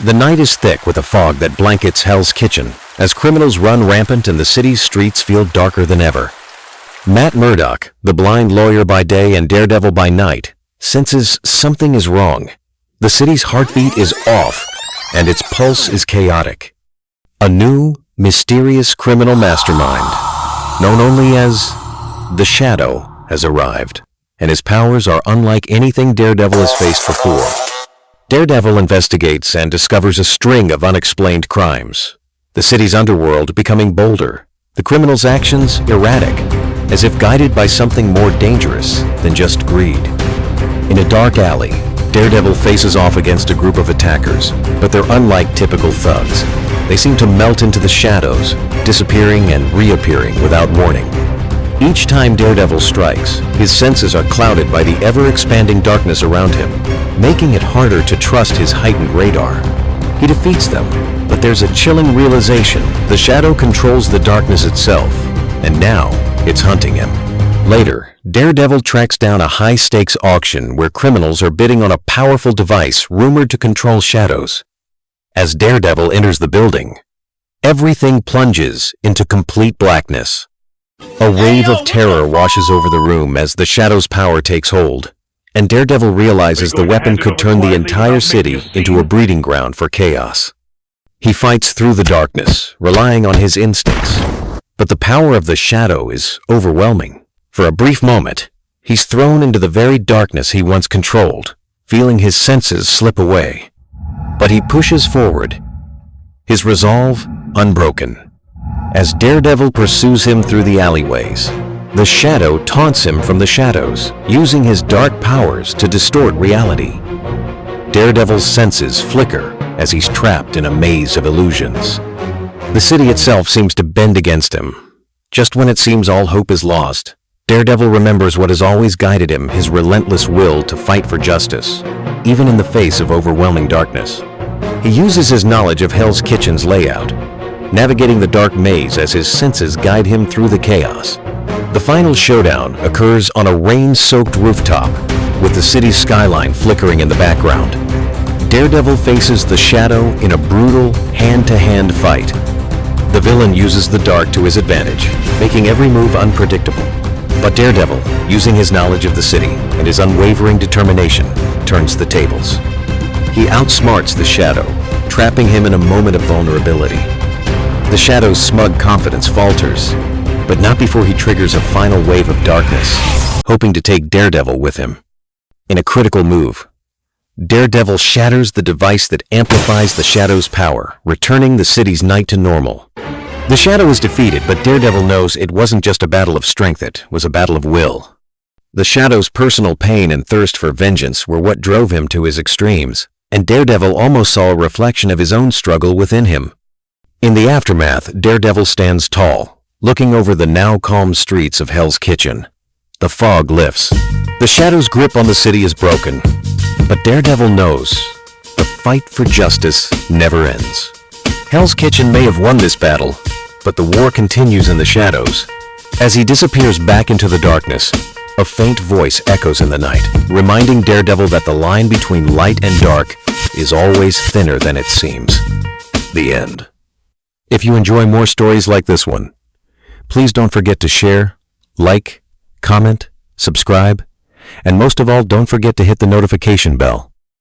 The night is thick with a fog that blankets Hell's Kitchen, as criminals run rampant and the city's streets feel darker than ever. Matt Murdock, the blind lawyer by day and Daredevil by night, senses something is wrong. The city's heartbeat is off, and its pulse is chaotic. A new, mysterious criminal mastermind, known only as the Shadow, has arrived, and his powers are unlike anything Daredevil has faced before. Daredevil investigates and discovers a string of unexplained crimes. The city's underworld becoming bolder, the criminals' actions erratic, as if guided by something more dangerous than just greed. In a dark alley, Daredevil faces off against a group of attackers, but they're unlike typical thugs. They seem to melt into the shadows, disappearing and reappearing without warning. Each time Daredevil strikes, his senses are clouded by the ever-expanding darkness around him, making it harder to trust his heightened radar. He defeats them, but there's a chilling realization: the Shadow controls the darkness itself, and now it's hunting him. Later, Daredevil tracks down a high-stakes auction where criminals are bidding on a powerful device rumored to control shadows. As Daredevil enters the building, everything plunges into complete blackness. A wave of terror washes over the room as the Shadow's power takes hold, and Daredevil realizes the weapon could turn the entire city into a breeding ground for chaos. He fights through the darkness, relying on his instincts, but the power of the Shadow is overwhelming. For a brief moment, he's thrown into the very darkness he once controlled, feeling his senses slip away. But he pushes forward, his resolve unbroken. As Daredevil pursues him through the alleyways, the Shadow taunts him from the shadows, using his dark powers to distort reality. Daredevil's senses flicker as he's trapped in a maze of illusions. The city itself seems to bend against him. Just when it seems all hope is lost, Daredevil remembers what has always guided him: his relentless will to fight for justice, even in the face of overwhelming darkness. He uses his knowledge of Hell's Kitchen's layout, navigating the dark maze as his senses guide him through the chaos. The final showdown occurs on a rain-soaked rooftop, with the city's skyline flickering in the background. Daredevil faces the Shadow in a brutal, hand-to-hand fight. The villain uses the dark to his advantage, making every move unpredictable. But Daredevil, using his knowledge of the city and his unwavering determination, turns the tables. He outsmarts the Shadow, trapping him in a moment of vulnerability. The Shadow's smug confidence falters, but not before he triggers a final wave of darkness, hoping to take Daredevil with him. In a critical move, Daredevil shatters the device that amplifies the Shadow's power, returning the city's night to normal. The Shadow is defeated, but Daredevil knows it wasn't just a battle of strength, it was a battle of will. The Shadow's personal pain and thirst for vengeance were what drove him to his extremes, and Daredevil almost saw a reflection of his own struggle within him. In the aftermath, Daredevil stands tall, looking over the now calm streets of Hell's Kitchen. The fog lifts. The Shadow's grip on the city is broken, but Daredevil knows the fight for justice never ends. Hell's Kitchen may have won this battle, but the war continues in the shadows. As he disappears back into the darkness, a faint voice echoes in the night, reminding Daredevil that the line between light and dark is always thinner than it seems. The end. If you enjoy more stories like this one, please don't forget to share, like, comment, subscribe, and most of all, don't forget to hit the notification bell.